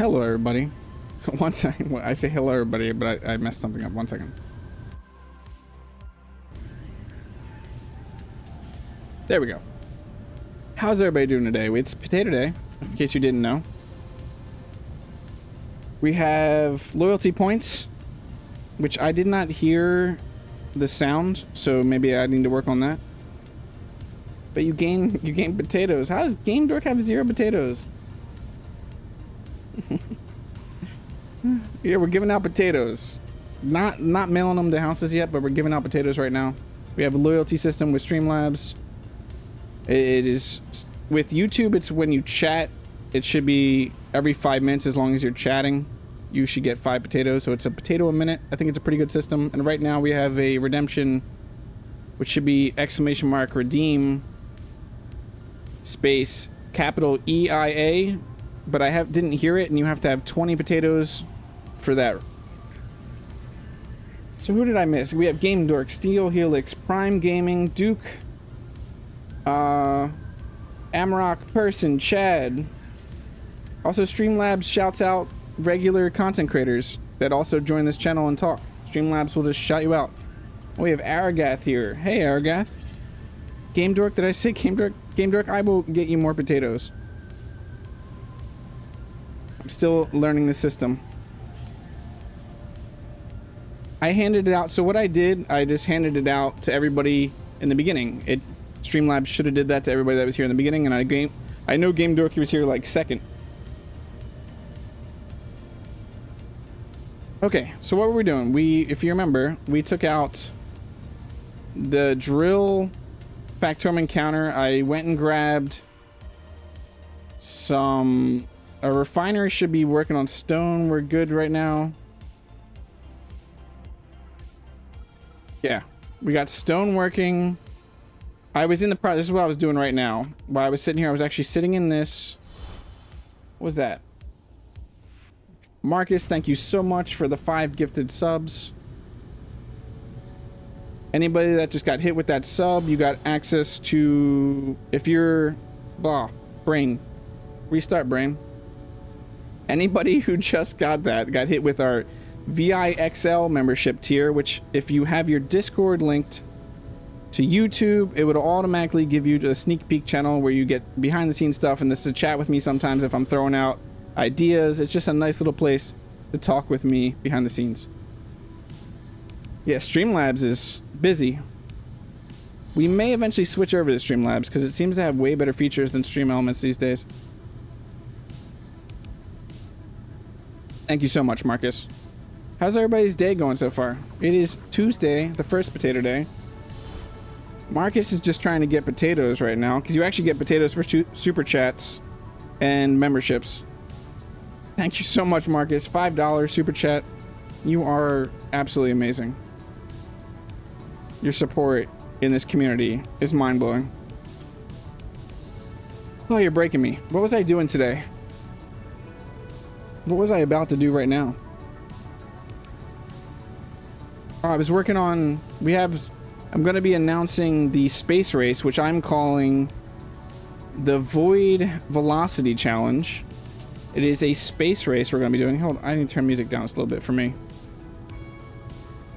Hello, everybody. One second. I say hello, everybody, but I messed something up. 1 second. There we go. How's everybody doing today? It's Potato Day, in case you didn't know. We have loyalty points, which I did not hear the sound, so maybe I need to work on that. But you gain potatoes. How does Game Dork have 0 potatoes? Yeah, we're giving out potatoes. Not mailing them to houses yet, but we're giving out potatoes right now. We have a loyalty system with Streamlabs. It is with YouTube. It's when you chat. It should be every 5 minutes as long as you're chatting. You should get 5 potatoes, so it's a potato a minute. I think it's a pretty good system. And right now we have a redemption, which should be ! redeem space capital EIA, but I didn't hear it, and you have to have 20 potatoes for that. So who did I miss? We have Game Dork, Steel Helix, Prime Gaming, Duke, Amarok, Person, Chad. Also, Streamlabs shouts out regular content creators that also join this channel and talk. Streamlabs will just shout you out. We have Aragath here. Hey, Aragath. Game Dork, did I say Game Dork? Game Dork, I will get you more potatoes. I'm still learning the system. I handed it out. So what I did, I just handed it out to everybody in the beginning. Streamlabs should have did that to everybody that was here in the beginning, and I know Game Dork was here like second. Okay, so what were we doing? If you remember, we took out the drill Factorum encounter. I went and grabbed a refinery should be working on stone. We're good right now. Yeah, we got stone working. I was in the process. This is what I was doing right now. While I was sitting here, I was actually sitting in this. What was that? Marcus, thank you so much for the 5 gifted subs. Anybody that just got hit with that sub, you got access to, if you're, brain, restart brain. Anybody who just got hit with our VIXL membership tier, which if you have your Discord linked to YouTube, it would automatically give you a sneak peek channel where you get behind the scenes stuff, and this is a chat with me sometimes if I'm throwing out ideas. It's just a nice little place to talk with me behind the scenes. Yeah, Streamlabs is busy. We may eventually switch over to Streamlabs because it seems to have way better features than Stream Elements these days. Thank you so much, Marcus. How's everybody's day going so far? It is Tuesday, the first potato day. Marcus is just trying to get potatoes right now because you actually get potatoes for super chats and memberships. Thank you so much, Marcus. $5 super chat. You are absolutely amazing. Your support in this community is mind-blowing. Oh, you're breaking me. What was I doing today? What was I about to do right now? Oh, I was working on... I'm going to be announcing the space race, which I'm calling the Void Velocity Challenge. It is a space race we're going to be doing. Hold on, I need to turn music down just a little bit for me.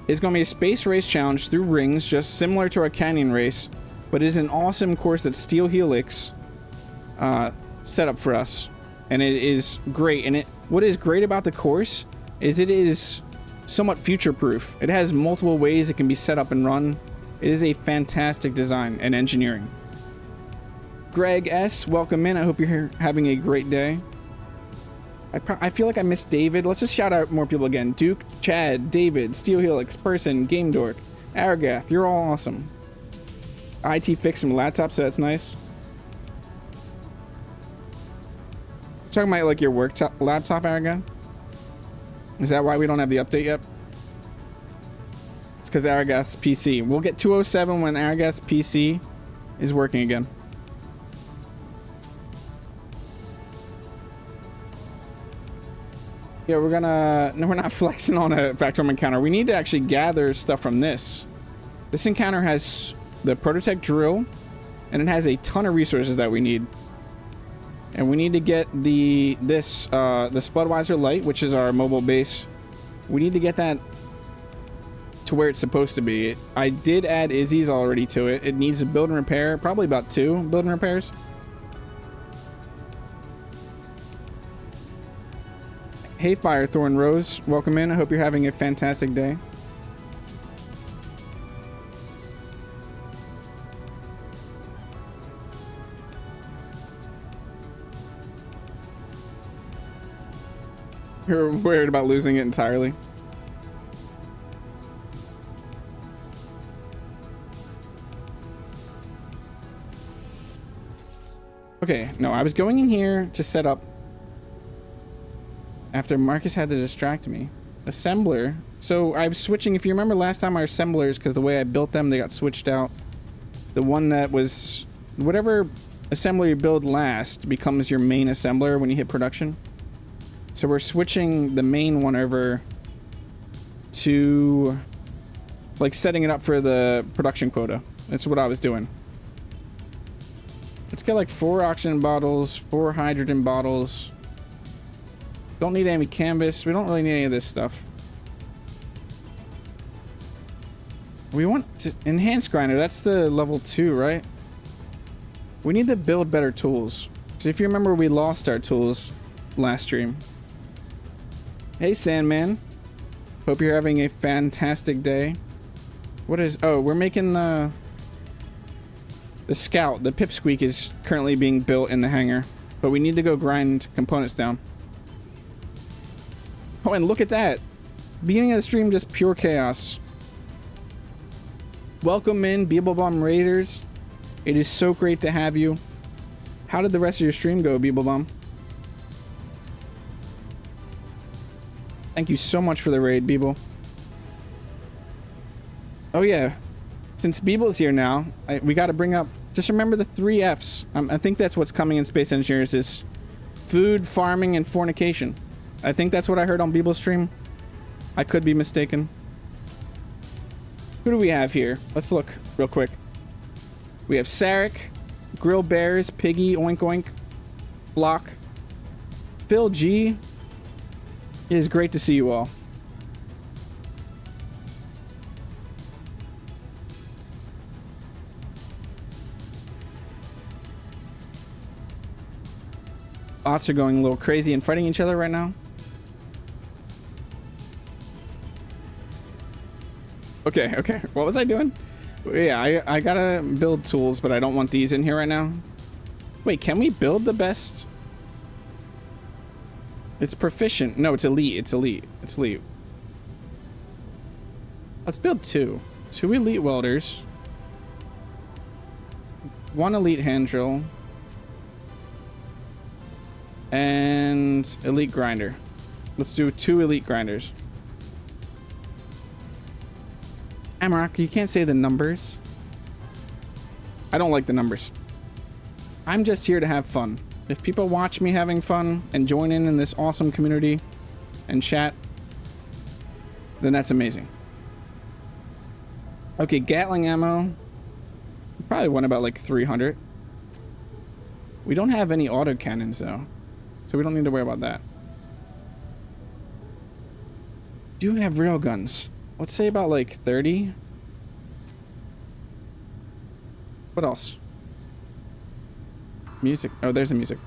It's going to be a space race challenge through rings, just similar to our canyon race, but it is an awesome course that Steel Helix set up for us, and it is great. And what is great about the course is it is somewhat future-proof. It has multiple ways it can be set up and run. It is a fantastic design and engineering. Greg S, welcome in. I hope you're having a great day. I feel like I missed David. Let's just shout out more people again. Duke, Chad, David, Steel Helix, Person, Game Dork, Aragath. You're all awesome. IT fixed some laptops, so that's nice. Talking about like your work laptop, Aragath? Is that why we don't have the update yet? It's because Aragath's PC. We'll get 207 when Aragath's PC is working again. Yeah, we're not flexing on a Factorum encounter. We need to actually gather stuff from this. This encounter has the Prototech drill, and it has a ton of resources that we need. And we need to get the Spudweiser Light, which is our mobile base. We need to get that to where it's supposed to be. I did add Izzy's already to it. It needs a build and repair, probably about 2 build and repairs. Hey Firethorn Rose, welcome in. I hope you're having a fantastic day. You're worried about losing it entirely. Okay, no, I was going in here to set up after Marcus had to distract me. Assembler. So I was switching, if you remember last time, our assemblers, because the way I built them, they got switched out. The one that was, whatever assembler you build last becomes your main assembler when you hit production. So we're switching the main one over to like setting it up for the production quota. That's what I was doing. Let's get like 4 oxygen bottles, 4 hydrogen bottles. Don't need any canvas. We don't really need any of this stuff. We want to enhance grinder. That's the level 2, right? We need to build better tools. So if you remember, we lost our tools last stream. Hey, Sandman. Hope you're having a fantastic day. What is... Oh, we're making the Scout. The Pipsqueak is currently being built in the hangar. But we need to go grind components down. Oh, and look at that. Beginning of the stream, just pure chaos. Welcome in, Beeblebomb Raiders. It is so great to have you. How did the rest of your stream go, Beeblebomb? Thank you so much for the raid, Beeble. Oh yeah, since Beeble's here now, we got to bring up, just remember the 3 F's. I think that's what's coming in Space Engineers is food, farming, and fornication. I think that's what I heard on Beeble's stream. I could be mistaken. Who do we have here? Let's look real quick. We have Sarek, Grill Bears, Piggy, Oink Oink, Block, Phil G. It is great to see you all. Bots are going a little crazy and fighting each other right now. Okay, okay. What was I doing? Yeah, I gotta build tools, but I don't want these in here right now. Wait, can we build the best? It's proficient. No, it's elite. It's elite. It's elite. Let's build 2. 2 elite welders. 1 elite hand drill. And elite grinder. Let's do 2 elite grinders. Amarok, you can't say the numbers. I don't like the numbers. I'm just here to have fun. If people watch me having fun and join in this awesome community and chat, then that's amazing. Okay, Gatling ammo. Probably went about like 300. We don't have any autocannons though, so we don't need to worry about that. Do have railguns. Let's say about like 30. What else? Music. Oh, there's the music.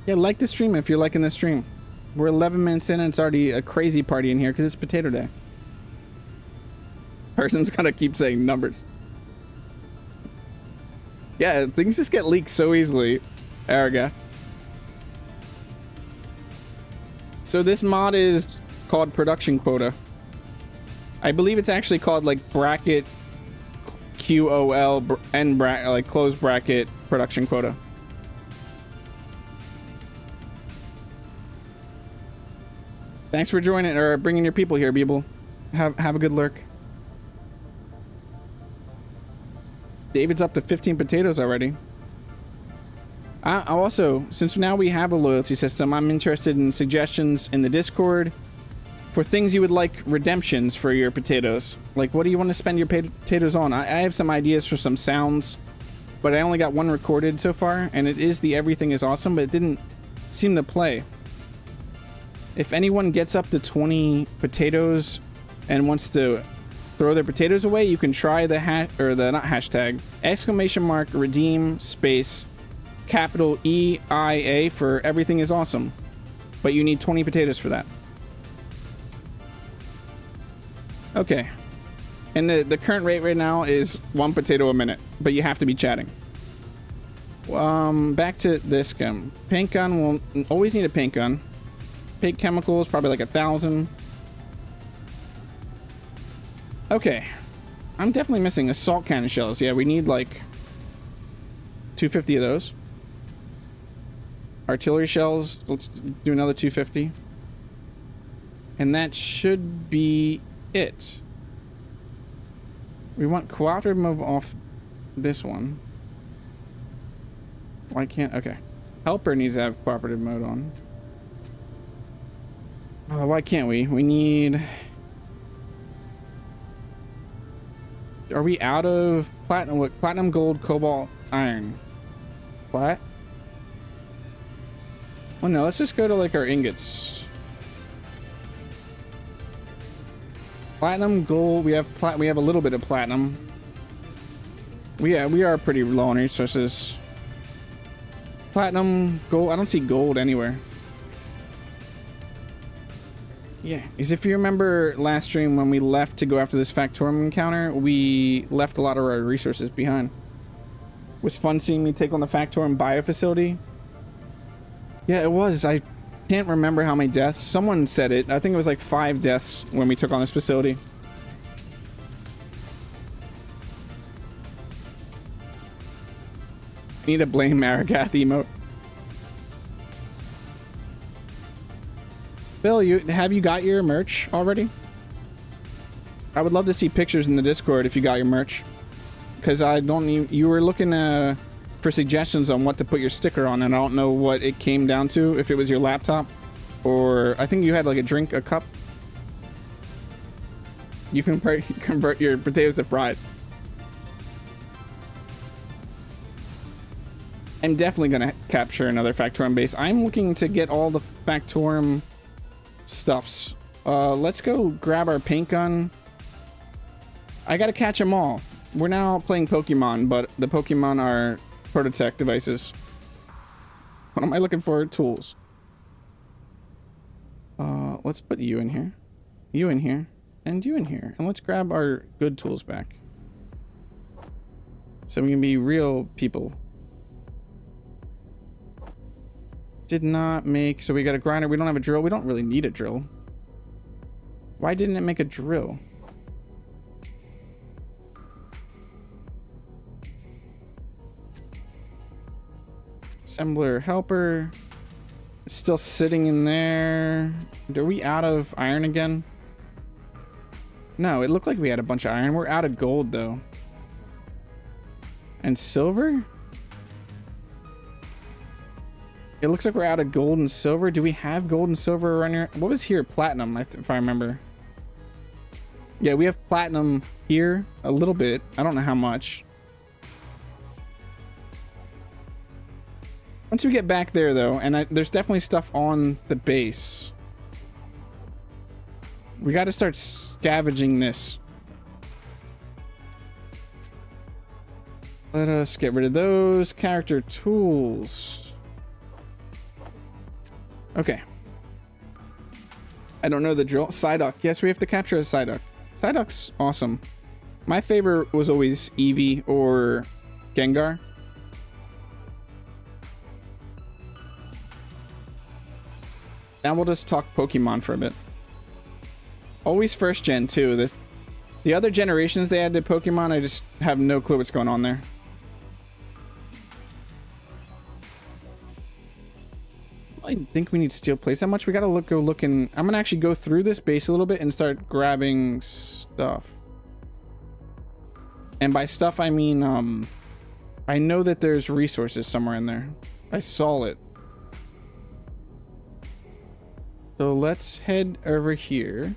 Yeah, like the stream if you're liking the stream. We're 11 minutes in and it's already a crazy party in here because it's potato day. Person's gonna keep saying numbers. Yeah, things just get leaked so easily, Araga. So this mod is called production quota. I believe it's actually called like bracket QOL end bracket, like close bracket production quota. Thanks for joining or bringing your people here, Beeble. Have a good lurk. David's up to 15 potatoes already. I also, since now we have a loyalty system, I'm interested in suggestions in the Discord for things you would like redemptions for your potatoes. Like, what do you want to spend your potatoes on? I have some ideas for some sounds but I only got one recorded so far, and it is the everything is awesome, but it didn't seem to play. If anyone gets up to 20 potatoes and wants to throw their potatoes away, you can try the not hashtag, exclamation mark, redeem, space, capital EIA for everything is awesome. But you need 20 potatoes for that. Okay. And the current rate right now is 1 potato a minute, but you have to be chatting. Back to this gun. Paint gun, will always need a paint gun. Paint chemicals, probably like 1,000. Okay. I'm definitely missing assault cannon shells. Yeah, we need like 250 of those. Artillery shells, let's do another 250. And that should be it. We want cooperative move off this one. Why can't... Okay. Helper needs to have cooperative mode on. Why can't we? We need... Are we out of platinum? What? Platinum, gold, cobalt, iron. Plat? Well, no, let's just go to like our ingots. Platinum, gold, we have a little bit of platinum. We are pretty low on resources. Platinum, gold, I don't see gold anywhere. Yeah, because if you remember last stream when we left to go after this Factorum encounter, we left a lot of our resources behind. It was fun seeing me take on the Factorum bio facility. Yeah, it was. I can't remember how many deaths. Someone said it. I think it was like 5 deaths when we took on this facility. Need to blame Maragath emote. Bill, have you got your merch already? I would love to see pictures in the Discord if you got your merch. Because I don't need... You were looking for suggestions on what to put your sticker on, and I don't know what it came down to. If it was your laptop, or... I think you had like a cup. You can convert your potatoes to fries. I'm definitely going to capture another Factorum base. I'm looking to get all the Factorum... stuffs. Let's go grab our paint gun. I gotta catch them all. We're now playing Pokemon, but the Pokemon are Prototech devices. What am I looking for? Tools. Let's put you in here, you in here, and you in here, and let's grab our good tools back so we can be real people. Did not make... So we got a grinder. We don't have a drill. We don't really need a drill. Why didn't it make a drill? Assembler helper. It's still sitting in there. Are we out of iron again? No, it looked like we had a bunch of iron. We're out of gold though. And silver? It looks like we're out of gold and silver. Do we have gold and silver around here? What was here? Platinum, if I remember. Yeah, we have platinum here. A little bit. I don't know how much. Once we get back there, though, and there's definitely stuff on the base. We got to start scavenging this. Let us get rid of those. Character tools. Okay. I don't know the drill. Psyduck. Yes, we have to capture a Psyduck. Psyduck's awesome. My favorite was always Eevee or Gengar. Now we'll just talk Pokemon for a bit. Always first gen too. The other generations they added to Pokemon, I just have no clue what's going on there. I think we need steel plates. How much we gotta go looking. I'm gonna actually go through this base a little bit and start grabbing stuff. And by stuff I mean I know that there's resources somewhere in there. I saw it. So let's head over here.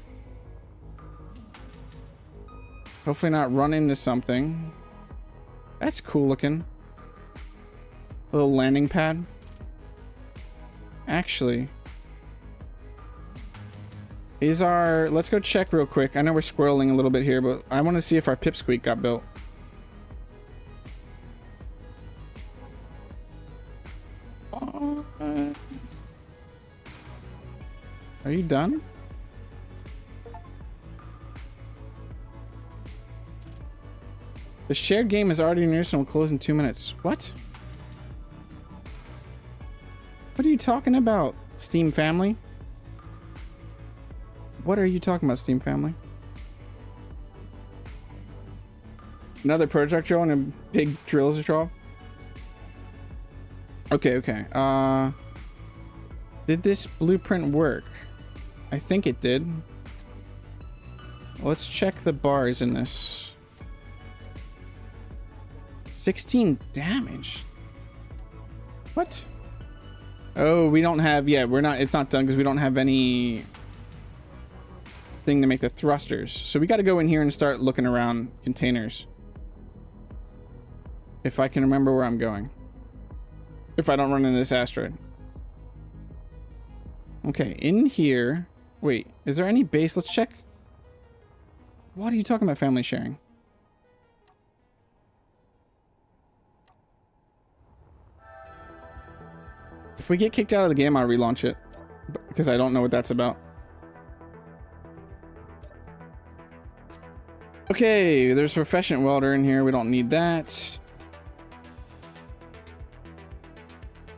Hopefully not run into something. That's cool looking. Little landing pad. Actually, is our... Let's go check real quick. I know we're squirreling a little bit here, but I want to see if our pipsqueak got built. Are you done? The shared game is already near, so we'll close in 2 minutes. What? What are you talking about, Steam family? What are you talking about, Steam family? Another project drill and a big drills job? Okay, okay. Did this blueprint work? I think it did. Let's check the bars in this. 16 damage. What? Oh, we don't have... Yeah, we're not... It's not done because we don't have any thing to make the thrusters. So we got to go in here and start looking around containers. If I can remember where I'm going. If I don't run into this asteroid. Okay, in here... Wait, is there any base? Let's check. What are you talking about, family sharing? If we get kicked out of the game, I'll relaunch it. Because I don't know what that's about. Okay, there's a proficient welder in here. We don't need that.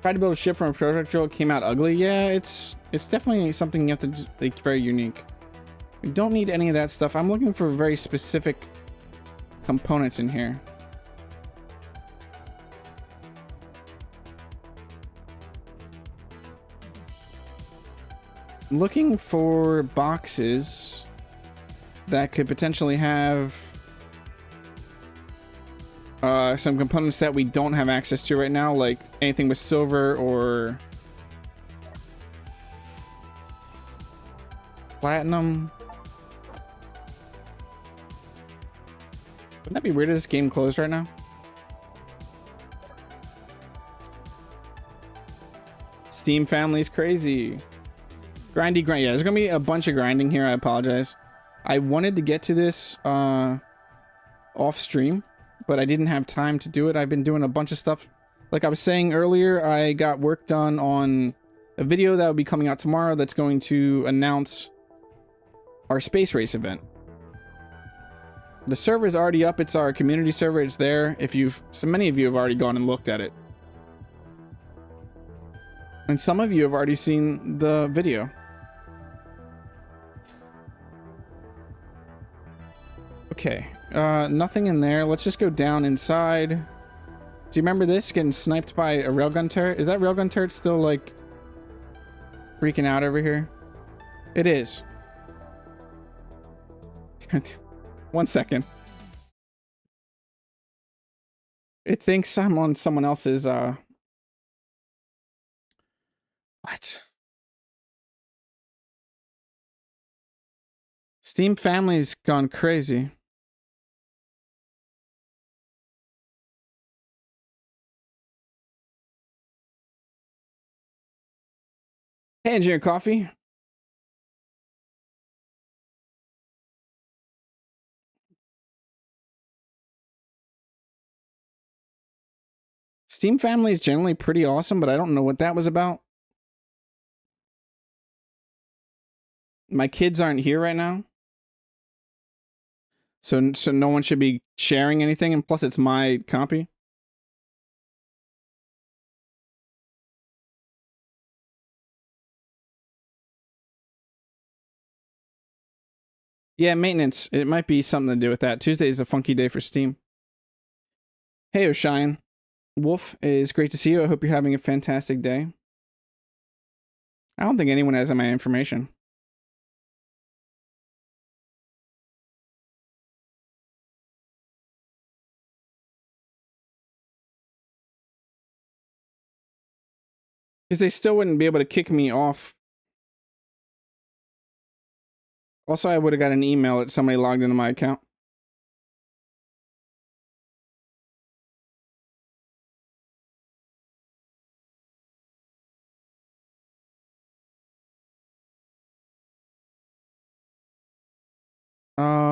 Tried to build a ship from a prototype drill. It came out ugly. Yeah, it's definitely something you have to... Like, very unique. We don't need any of that stuff. I'm looking for very specific components in here. Looking for boxes that could potentially have some components that we don't have access to right now, like anything with silver or platinum. Wouldn't that be weird if this game closed right now? Steam family's crazy. Grindy grind. Yeah, there's gonna be a bunch of grinding here. I apologize. I wanted to get to this off stream, but I didn't have time to do it. I've been doing a bunch of stuff. Like I was saying earlier, I got work done on a video that will be coming out tomorrow that's going to announce our space race event. The server is already up. It's our community server. It's there. If you've... So many of you have already gone and looked at it. And some of you have already seen the video. Okay, nothing in there. Let's just go down inside. Do you remember this? Getting sniped by a railgun turret? Is that railgun turret still, like, freaking out over here? It is. 1 second. It thinks I'm on someone else's, What? Steam family's gone crazy. Hey, Engineer Coffee. Steam family is generally pretty awesome, but I don't know what that was about. My kids aren't here right now. So no one should be sharing anything, and plus it's my copy. Yeah, maintenance. It might be something to do with that. Tuesday is a funky day for Steam. Hey, Oshine. Wolf, it is great to see you. I hope you're having a fantastic day. I don't think anyone has my information. Because they still wouldn't be able to kick me off. Also, I would have got an email that somebody logged into my account.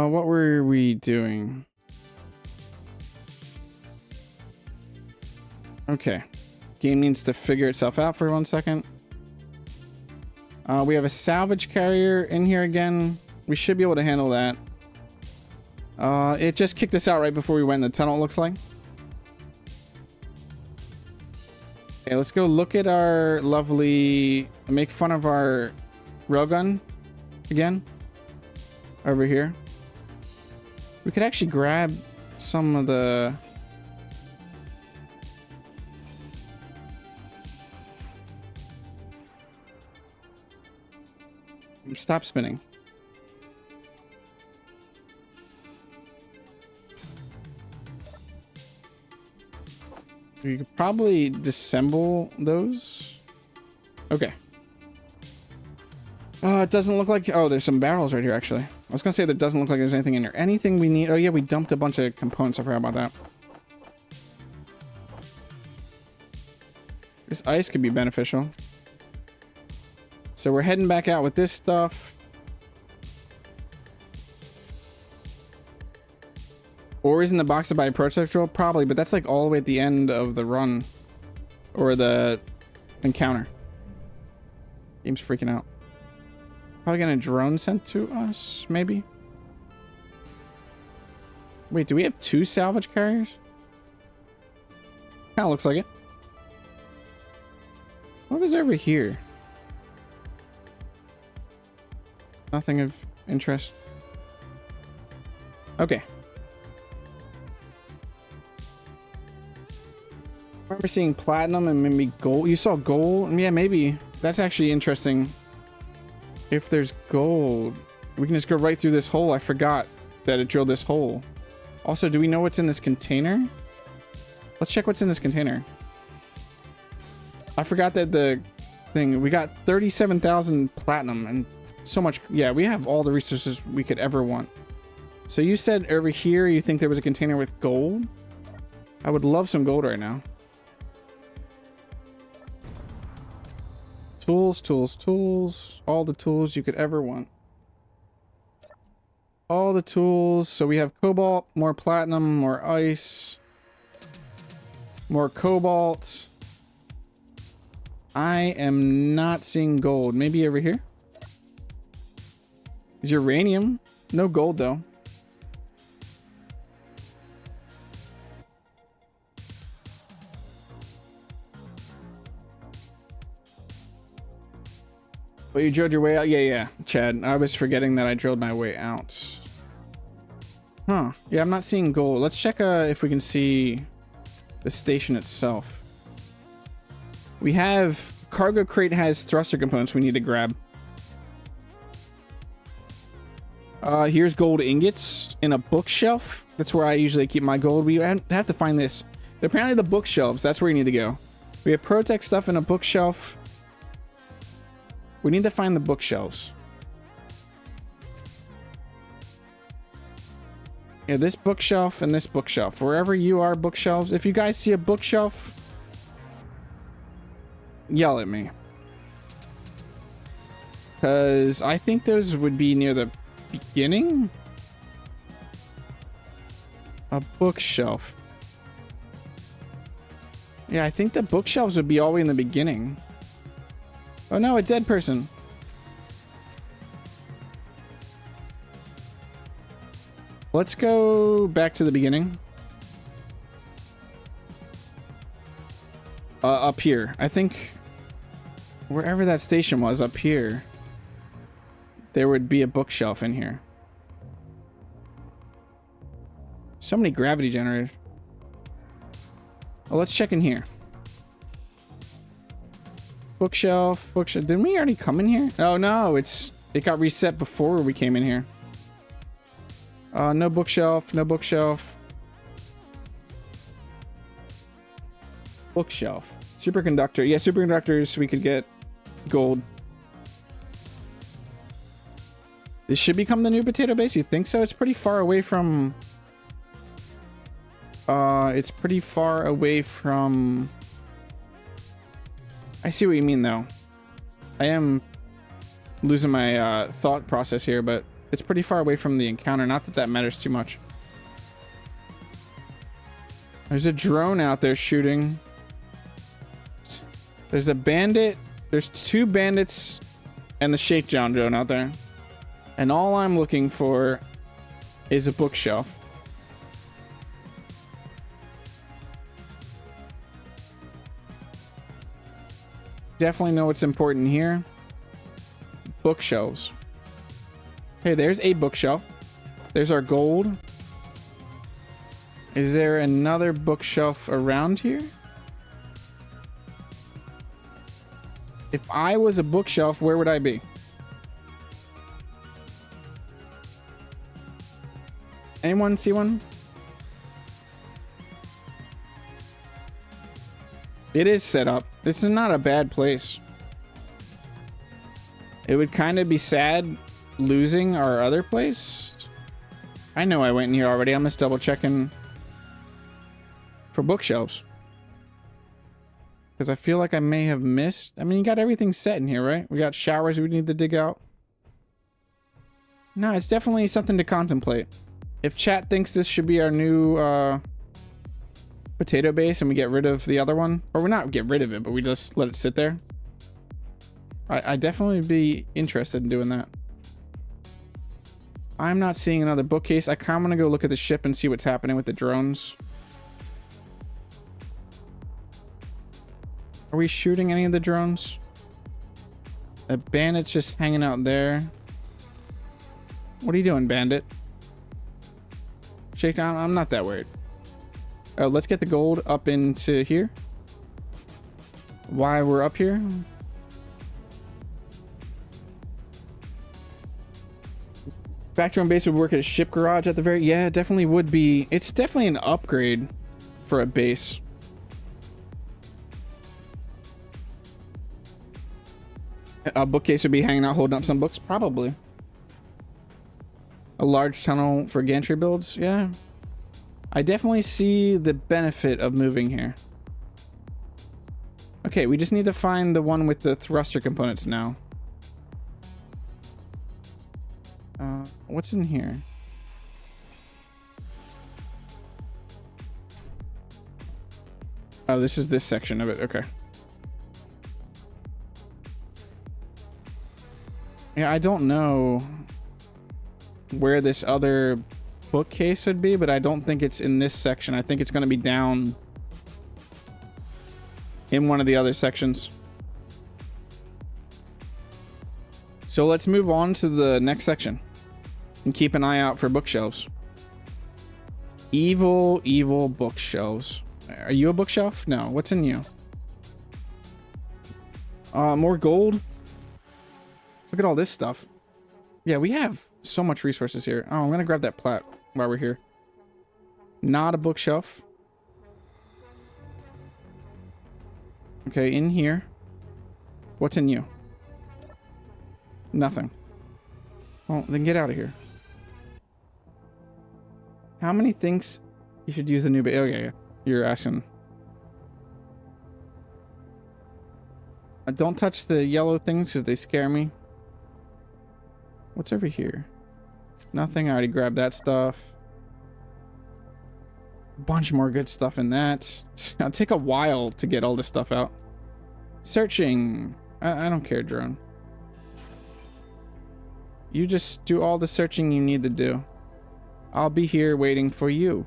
What were we doing? Okay. Game needs to figure itself out for 1 second. We have a salvage carrier in here again. We should be able to handle that. It just kicked us out right before we went in the tunnel, it looks like. Okay, let's go look at our lovely... Make fun of our railgun again. Over here. We could actually grab some of the... Stop spinning. We could probably disassemble those. Okay. It doesn't look like... Oh, there's some barrels right here, actually. I was going to say that doesn't look like there's anything in there. Anything we need... Oh, yeah, we dumped a bunch of components. I forgot about that. This ice could be beneficial. So we're heading back out with this stuff. Or is in the box to buy a prototype drill? Probably, but that's like all the way at the end of the run. Or the encounter. Game's freaking out. Probably getting a drone sent to us, maybe? Wait, do we have 2 salvage carriers? Kinda looks like it. What is over here? Nothing of interest. Okay. I remember seeing platinum and maybe gold. You saw gold? Yeah, maybe. That's actually interesting. If there's gold, we can just go right through this hole. I forgot that it drilled this hole. Also, do we know what's in this container? Let's check what's in this container. I forgot that the thing... We got 37,000 platinum and so much... Yeah, we have all the resources we could ever want. So you said over here you think there was a container with gold? I would love some gold right now. Tools, tools, tools. All the tools you could ever want. All the tools. So we have cobalt, more platinum, more ice, more cobalt. I am not seeing gold. Maybe over here? Is uranium? No gold though. But you drilled your way out? Yeah, Chad. I was forgetting that I drilled my way out. Huh. Yeah, I'm not seeing gold. Let's check if we can see the station itself. We have... Cargo crate has thruster components we need to grab. Here's gold ingots in a bookshelf. That's where I usually keep my gold. We have to find this. Apparently the bookshelves, that's where you need to go. We have Protec stuff in a bookshelf. We need to find the bookshelves. Yeah, this bookshelf and this bookshelf. Wherever you are, bookshelves. If you guys see a bookshelf, yell at me. Because I think those would be near the beginning. A bookshelf. Yeah, I think the bookshelves would be all the way in the beginning. Oh no, a dead person. Let's go back to the beginning. Up here. I think wherever that station was up here, there would be a bookshelf in here. So many gravity generators. Oh, let's check in here. Bookshelf, bookshelf. Didn't we already come in here? Oh no, it got reset before we came in here. No bookshelf, no bookshelf. Bookshelf. Superconductor. Yeah, superconductors, we could get gold. This should become the new potato base. You think so? It's pretty far away from... it's pretty far away from... I see what you mean, though. I am losing my thought process here, but It's pretty far away from the encounter. Not that that matters too much. There's a drone out there shooting. There's a bandit. There's 2 bandits and the shakedown drone out there. And all I'm looking for is a bookshelf. Definitely know what's important here. Bookshelves. Hey, there's a bookshelf. There's our gold. Is there another bookshelf around here? If I was a bookshelf, where would I be? Anyone see one? It is set up. This is not a bad place. It would kind of be sad losing our other place. I know I went in here already. I'm just double checking for bookshelves. Because I feel like I may have missed. I mean, you got everything set in here, right? We got showers we need to dig out. No, it's definitely something to contemplate. If chat thinks this should be our new potato base and we get rid of the other one, or we're not get rid of it, but we just let it sit there, I'd definitely be interested in doing that. I'm not seeing another bookcase. I kind of want to go look at the ship and see what's happening with the drones. Are we shooting any of the drones? A bandit's just hanging out there. What are you doing, bandit? Shakedown? I'm not that worried. Oh, let's get the gold up into here. Why we're up here? Patron base would work at a ship garage at the very... Yeah, it definitely would be. It's definitely an upgrade for a base. A bookcase would be hanging out holding up some books? Probably. A large tunnel for gantry builds? Yeah. I definitely see the benefit of moving here. Okay, we just need to find the one with the thruster components now. What's in here? Oh, this is this section of it. Okay. Yeah, I don't know where this other bookcase would be, but I don't think it's in this section. I think it's going to be down in one of the other sections. So let's move on to the next section and keep an eye out for bookshelves. Evil, evil bookshelves. Are you a bookshelf? No. What's in you? More gold. Look at all this stuff. Yeah, we have so much resources here. Oh, I'm gonna grab that plat while we're here. Not a bookshelf. Okay, in here. What's in you? Nothing. Well, then get out of here. How many things you should use the new base? Okay, you're asking. Don't touch the yellow things because they scare me. What's over here? Nothing. I already grabbed that stuff. A bunch more good stuff in that. It'll take a while to get all this stuff out. Searching. I don't care, drone. You just do all the searching you need to do. I'll be here waiting for you.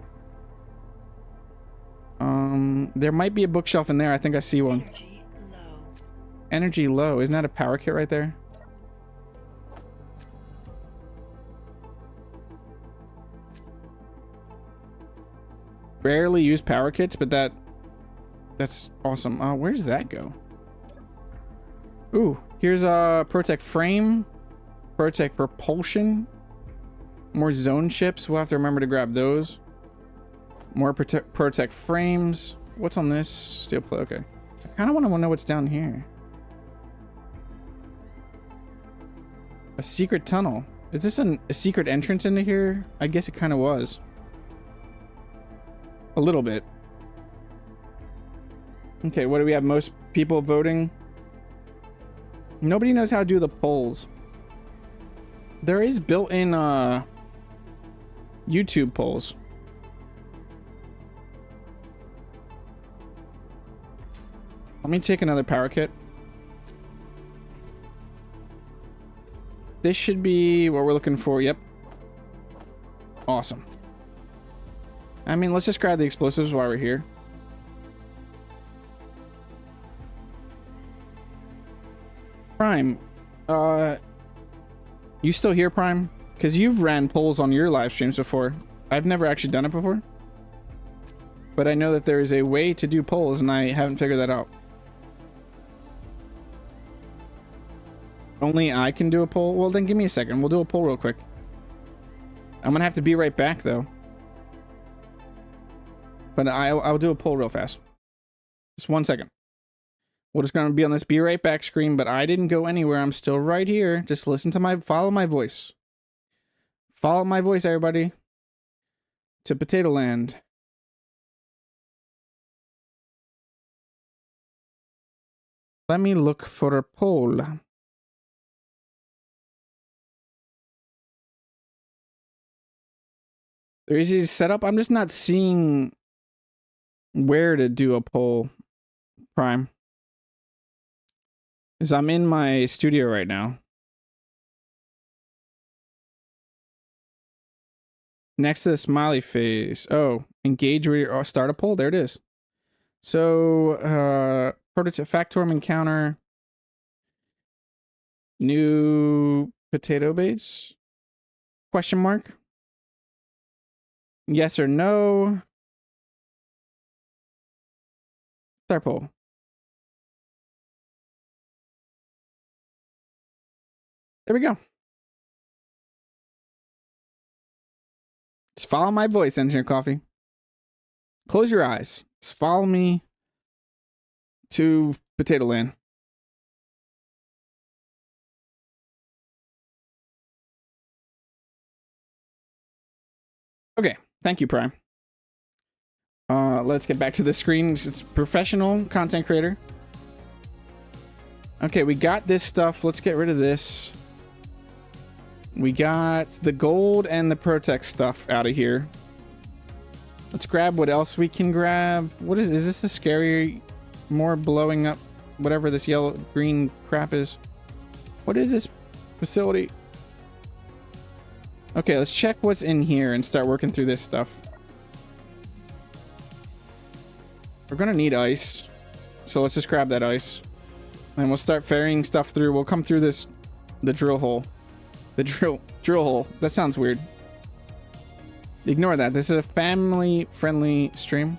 There might be a bookshelf in there. I think I see one. Energy low. Energy low. Isn't that a power kit right there? Barely use power kits, but that's awesome. Where does that go? Ooh, here's a Protect frame, Protect propulsion, more zone chips. We'll have to remember to grab those. More Protect frames. What's on this? Steel plate. Okay. I kind of want to know what's down here. A secret tunnel. Is this a secret entrance into here? I guess it kind of was. A little bit. Okay, what do we have? Most people voting? Nobody knows how to do the polls. There is built-in YouTube polls. Let me take another power kit. This should be what we're looking for. Yep. Awesome. I mean, let's just grab the explosives while we're here. Prime, you still here, Prime? Because you've ran polls on your live streams before. I've never actually done it before. But I know that there is a way to do polls, and I haven't figured that out. Only I can do a poll? Well, then give me a second. We'll do a poll real quick. I'm gonna have to be right back, though. But I'll do a poll real fast. Just 1 second. We're just gonna be on this be right back screen, but I didn't go anywhere. I'm still right here. Just listen to follow my voice. Follow my voice, everybody. To Potato Land. Let me look for a poll. They're easy to set up. I'm just not seeing where to do a poll, Prime. Because I'm in my studio right now. Next to the smiley face. Oh, engage or start a poll. There it is. So, prototype Factorum encounter. New potato base? Question mark? Yes or no? Start poll. There we go. Just follow my voice, Engineer Coffee. Close your eyes. Just follow me to Potato Land. Okay. Thank you, Prime. Let's get back to the screen. It's professional content creator. Okay, we got this stuff. Let's get rid of this. We got the gold and the Protect stuff out of here. Let's grab what else we can grab. What is this a scary, more blowing up, whatever this yellow, green crap is? What is this facility? Okay, let's check what's in here and start working through this stuff. We're gonna need ice, so let's just grab that ice. And we'll start ferrying stuff through. We'll come through the drill hole. The drill hole. That sounds weird. Ignore that. This is a family-friendly stream.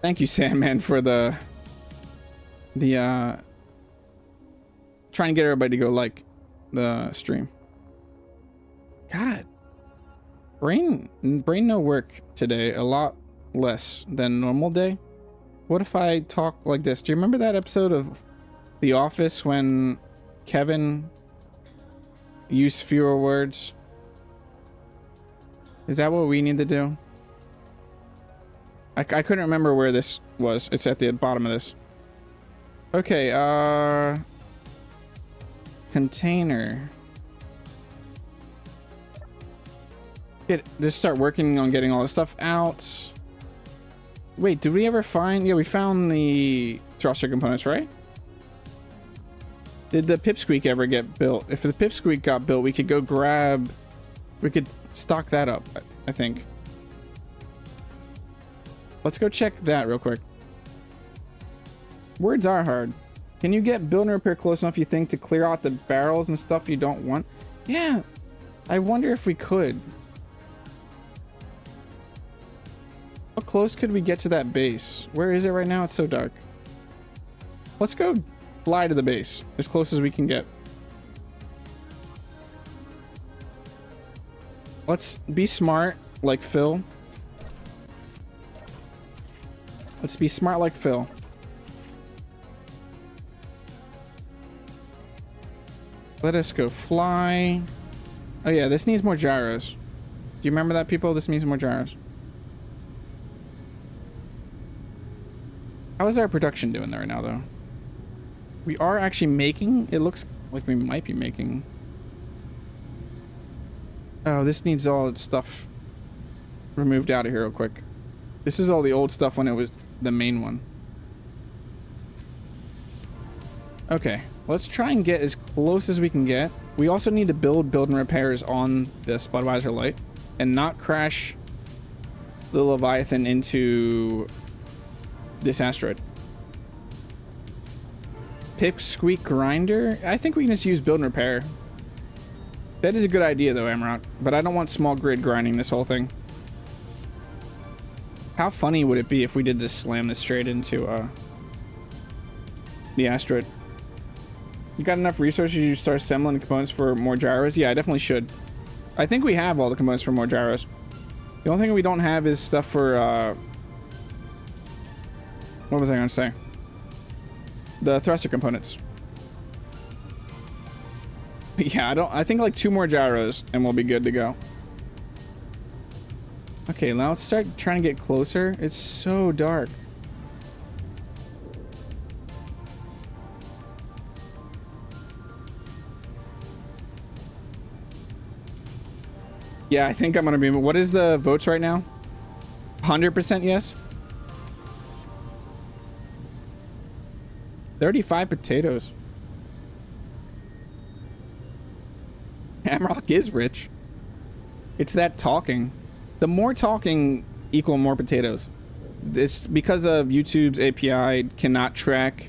Thank you, Sandman, for the trying to get everybody to go like the stream. God, brain no work today. A lot less than normal day. What if I talk like this? Do you remember that episode of The Office when Kevin used fewer words? Is that what we need to do? I couldn't remember where this was. It's at the bottom of this. Okay, container. Just start working on getting all this stuff out. Wait, did we ever find... Yeah, we found the thruster components, right? Did the pipsqueak ever get built? If the pipsqueak got built, we could go grab... We could stock that up, I think. Let's go check that real quick. Words are hard. Can you get build and repair close enough, you think, to clear out the barrels and stuff you don't want? Yeah. I wonder if we could. How close could we get to that base? Where is it right now? It's so dark. Let's go fly to the base as close as we can get. Let's be smart like Phil. Let's be smart like Phil. Let us go fly. Oh yeah, this needs more gyros. Do you remember that, people? This needs more gyros. How is our production doing there right now, though? We are actually making... It looks like we might be making... Oh, this needs all its stuff removed out of here real quick. This is all the old stuff when it was the main one. Okay, let's try and get as close as we can get. We also need to build and repairs on this Budweiser light and not crash the Leviathan into this asteroid. Pipsqueak grinder? I think we can just use build and repair. That is a good idea though, Amrock, but I don't want small grid grinding this whole thing. How funny would it be if we did just slam this straight into the asteroid? You got enough resources you start assembling the components for more gyros? Yeah, I definitely should. I think we have all the components for more gyros. The only thing we don't have is stuff for what was I gonna say? The thruster components. Yeah, I think like 2 more gyros and we'll be good to go. Okay, now let's start trying to get closer. It's so dark. Yeah, I think I'm gonna be... What is the votes right now? 100% yes? 35 potatoes. Hamrock is rich. It's that talking. The more talking equal more potatoes. It's because of YouTube's API cannot track...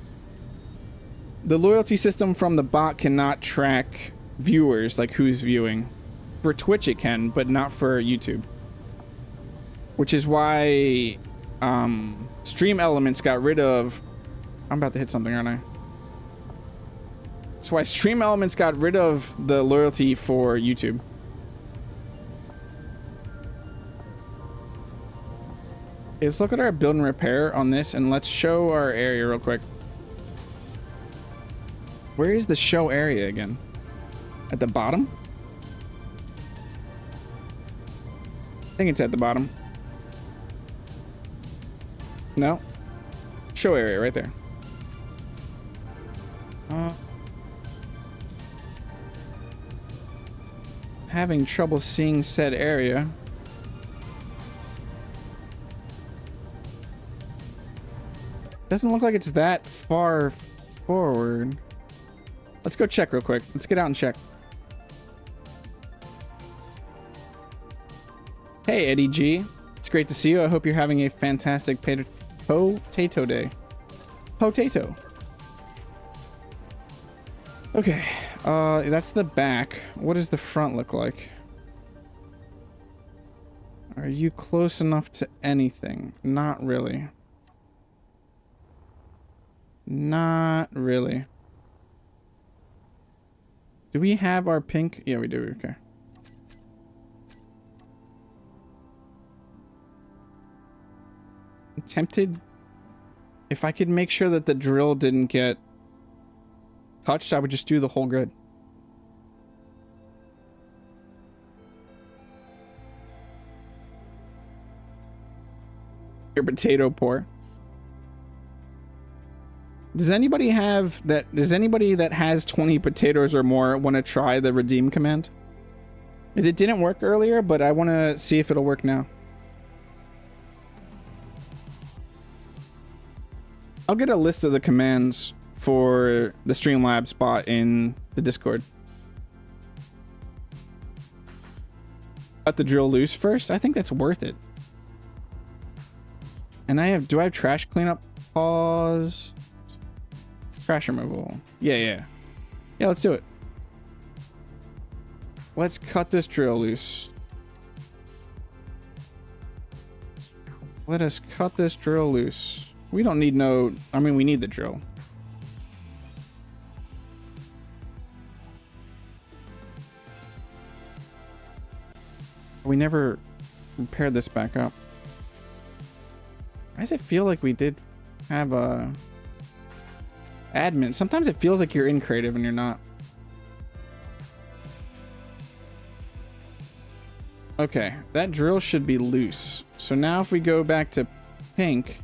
The loyalty system from the bot cannot track viewers, like who's viewing. For Twitch it can, but not for YouTube. Which is why Stream Elements got rid of... I'm about to hit something, aren't I? That's why Stream Elements got rid of the loyalty for YouTube. Okay, let's look at our build and repair on this, and let's show our area real quick. Where is the show area again? At the bottom? I think it's at the bottom. No. Show area right there. Having trouble seeing said area. Doesn't look like it's that far forward. Let's go check real quick. Let's get out and check. Hey, Eddie G. It's great to see you. I hope you're having a fantastic potato day. Potato. Okay. That's the back. What does the front look like? Are you close enough to anything? Not really. Not really. Do we have our pink? Yeah, we do. Okay. I'm tempted. If I could make sure that the drill didn't get touched, I would just do the whole grid. Your potato pour. Does anybody have that? Does anybody that has 20 potatoes or more want to try the redeem command? Because it didn't work earlier, but I want to see if it'll work now. I'll get a list of the commands for the Streamlabs bot in the Discord. Cut the drill loose first. I think that's worth it. And do I have trash cleanup? Pause. Trash removal. Yeah, let's do it. Let's cut this drill loose. Let us cut this drill loose. We don't need no... I mean, we need the drill. We never repaired this back up. Why does it feel like we did have a... admin? Sometimes it feels like you're in creative and you're not. Okay, that drill should be loose. So now if we go back to pink,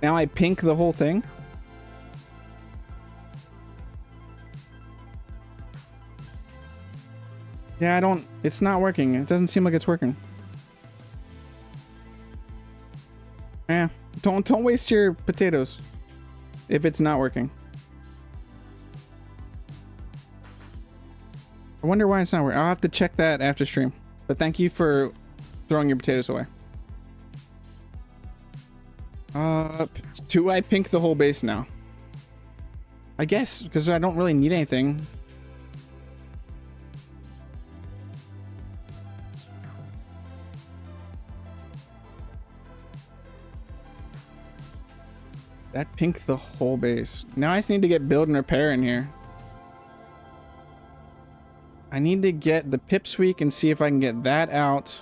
now I pink the whole thing. Yeah, I don't, it's not working. It doesn't seem like it's working. Yeah, don't waste your potatoes if it's not working. I wonder why it's not working. I'll have to check that after stream. But thank you for throwing your potatoes away. Do I pink the whole base now? I guess, because I don't really need anything. That pinked the whole base. Now I just need to get build and repair in here. I need to get the pipsqueak and see if I can get that out.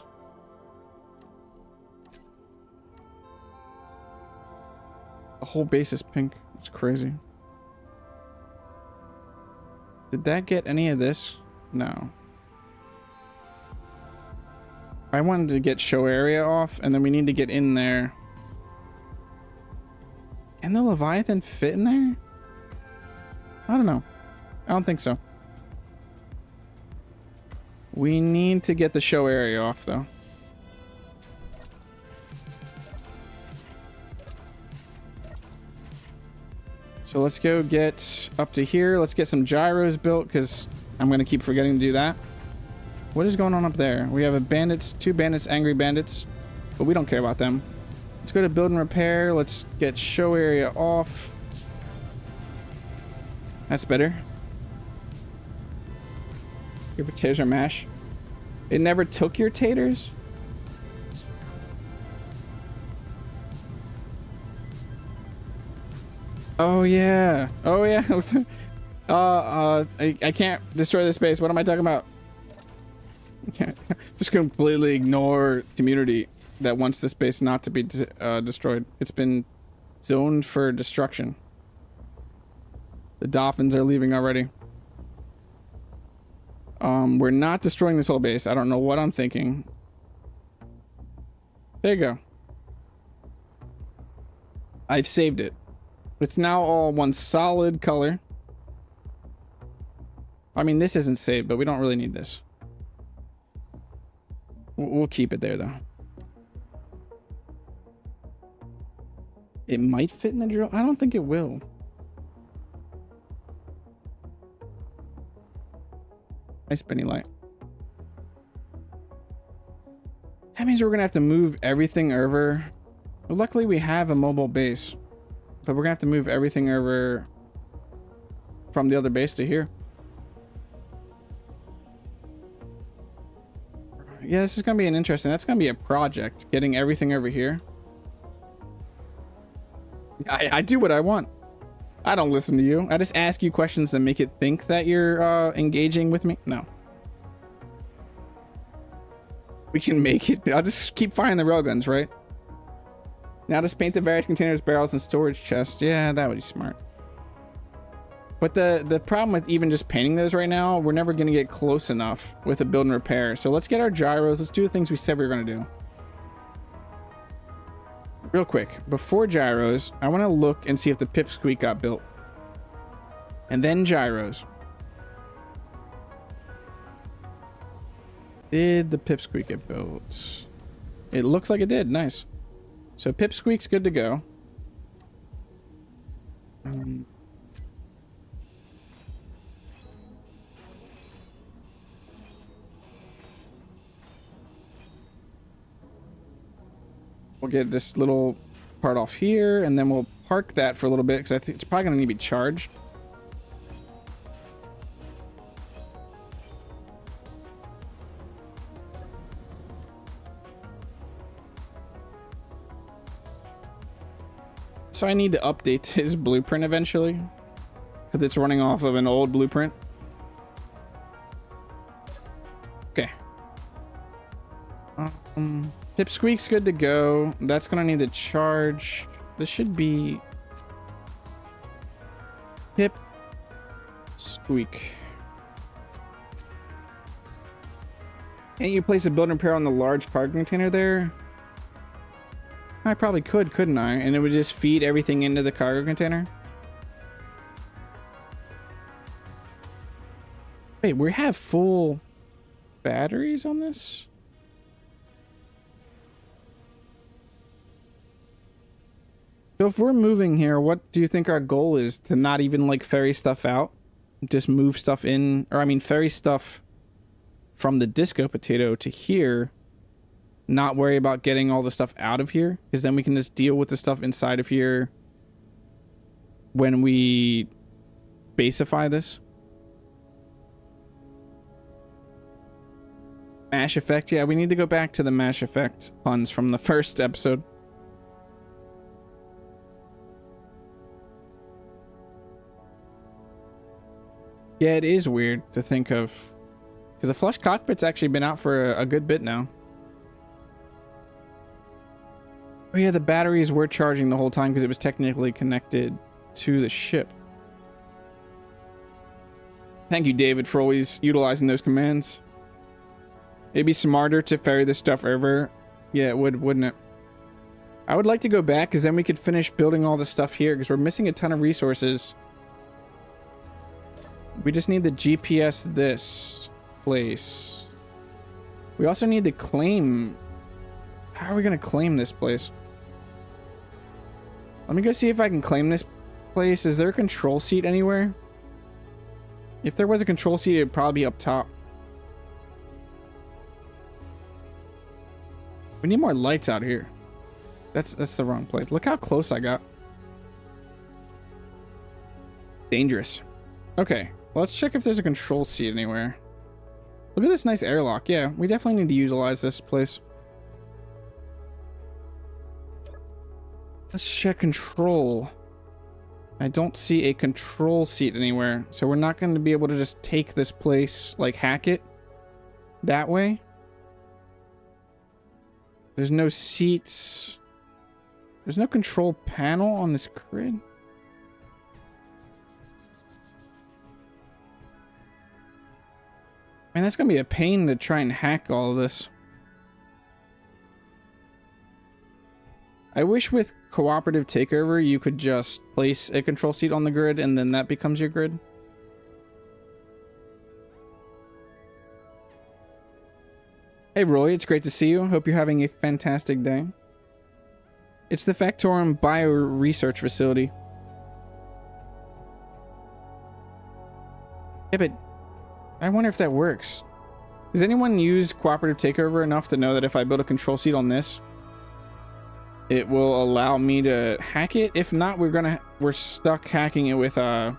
The whole base is pink. It's crazy. Did that get any of this? No. I wanted to get show area off, and then we need to get in there. Can the Leviathan fit in there? I don't know. I don't think so. We need to get the show area off, though. So let's go get up to here. Let's get some gyros built, because I'm going to keep forgetting to do that. What is going on up there? We have a bandits, 2 bandits, angry bandits, but we don't care about them. Let's go to build and repair. Let's get show area off. That's better. Your potatoes are mashed. It never took your taters? Oh yeah. Oh yeah. I can't destroy this base. What am I talking about? Just completely ignore community that wants this base not to be destroyed. It's been zoned for destruction. The dolphins are leaving already. We're not destroying this whole base. I don't know what I'm thinking. There you go. I've saved it. It's now all one solid color. I mean, this isn't saved, but we don't really need this. We'll keep it there, though. It might fit in the drill. I don't think it will. Nice spinny light. That means we're gonna have to move everything over. Well, luckily we have a mobile base, but we're gonna have to move everything over from the other base to here. Yeah, this is gonna be an interesting. That's gonna be a project, getting everything over here. I do what I want. I don't listen to you. I just ask you questions that make it think that you're engaging with me. No. We can make it. I'll just keep firing the railguns, right? Now just paint the various containers, barrels, and storage chests. Yeah, that would be smart. But the problem with even just painting those right now, we're never going to get close enough with a build and repair. So let's get our gyros. Let's do the things we said we were going to do. Real quick, before gyros, I want to look and see if the pipsqueak got built. And then gyros. Did the pipsqueak get built? It looks like it did. Nice. So pipsqueak's good to go. We'll get this little part off here, and then we'll park that for a little bit, because I think it's probably going to need to be charged. So I need to update his blueprint eventually, because it's running off of an old blueprint. Okay. Pipsqueak's good to go. That's gonna need to charge. This should be pip Squeak. Can't you place a build and repair on the large cargo container there? I probably could, couldn't I? And it would just feed everything into the cargo container? Wait, we have full batteries on this? So if we're moving here, what do you think our goal is? To not even like ferry stuff out? Just move stuff in, or I mean ferry stuff from the disco potato to here, not worry about getting all the stuff out of here, because then we can just deal with the stuff inside of here when we basify this. Mash effect, yeah, we need to go back to the mash effect puns from the first episode. Yeah, it is weird to think of, because the flush cockpit's actually been out for a good bit now. Oh yeah, the batteries were charging the whole time because it was technically connected to the ship. Thank you, David, for always utilizing those commands. It'd be smarter to ferry this stuff over. Yeah, it would, wouldn't it? I would like to go back because then we could finish building all the stuff here because we're missing a ton of resources. We just need the GPS this place. We also need to claim. How are we going to claim this place? Let me go see if I can claim this place. Is there a control seat anywhere? If there was a control seat, it'd probably be up top. We need more lights out here. That's the wrong place. Look how close I got. Dangerous. Okay, let's check if there's a control seat anywhere. Look at this nice airlock. Yeah, we definitely need to utilize this place. Let's check control. I don't see a control seat anywhere, so we're not going to be able to just take this place, like hack it that way. There's no seats. There's no control panel on this grid. Man, that's going to be a pain to try and hack all of this. I wish with cooperative takeover you could just place a control seat on the grid and then that becomes your grid. Hey Roy, it's great to see you. Hope you're having a fantastic day. It's the Factorum Bio Research Facility. Yeah, but I wonder if that works. Does anyone use cooperative takeover enough to know that if I build a control seat on this, it will allow me to hack it? If not, we're stuck hacking it with admin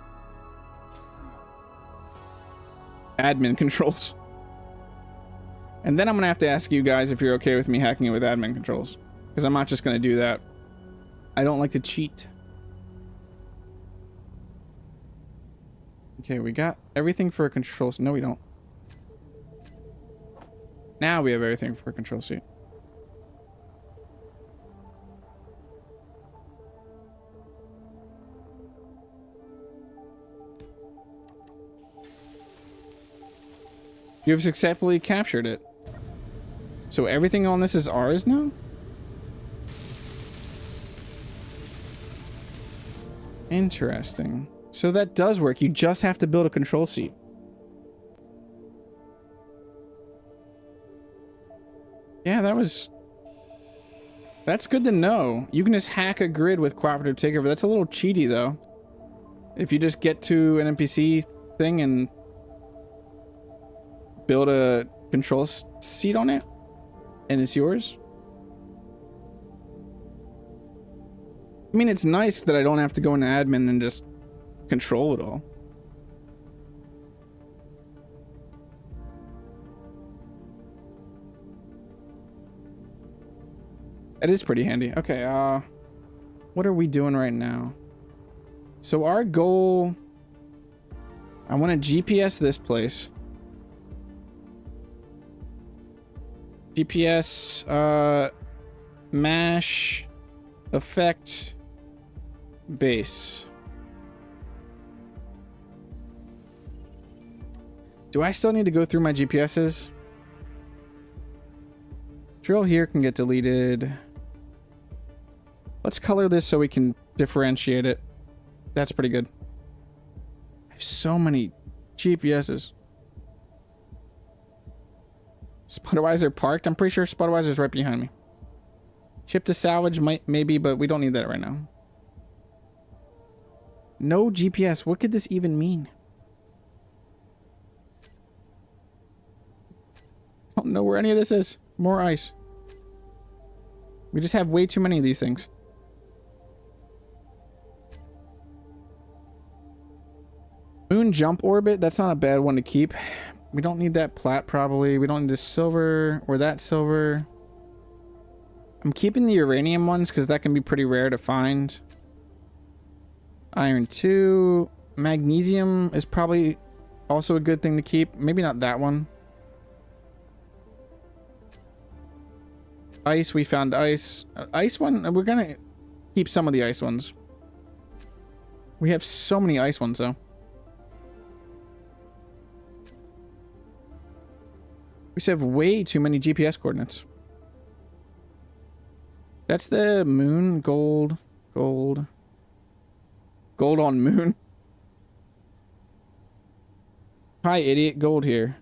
controls. And then I'm gonna have to ask you guys if you're okay with me hacking it with admin controls, because I'm not just gonna do that. I don't like to cheat. Okay, we got everything for a control seat. No, we don't. Now we have everything for a control seat. You have successfully captured it. So everything on this is ours now? Interesting. So that does work. You just have to build a control seat. Yeah, that's good to know. You can just hack a grid with cooperative takeover. That's a little cheaty though. If you just get to an NPC thing and build a control seat on it and it's yours. I mean, it's nice that I don't have to go into admin and just control it all. It is pretty handy. Okay, what are we doing right now? So our goal, I want to GPS this place. GPS, mash, effect, base. Do I still need to go through my GPSs? Drill here can get deleted. Let's color this so we can differentiate it. That's pretty good. I have so many GPSs. Spudweiser parked. I'm pretty sure Spudweiser's right behind me. Ship to salvage, maybe, but we don't need that right now. No GPS. What could this even mean? I don't know where any of this is. More ice. We just have way too many of these things. Moon jump orbit. That's not a bad one to keep. We don't need that plat probably. We don't need this silver or that silver. I'm keeping the uranium ones because that can be pretty rare to find. Iron 2. Magnesium is probably also a good thing to keep. Maybe not that one. Ice, we found ice. Ice one, we're gonna keep some of the ice ones. We have so many ice ones though. We just have way too many GPS coordinates. That's the moon. Gold. Gold. Gold on moon. Hi, idiot. Gold here.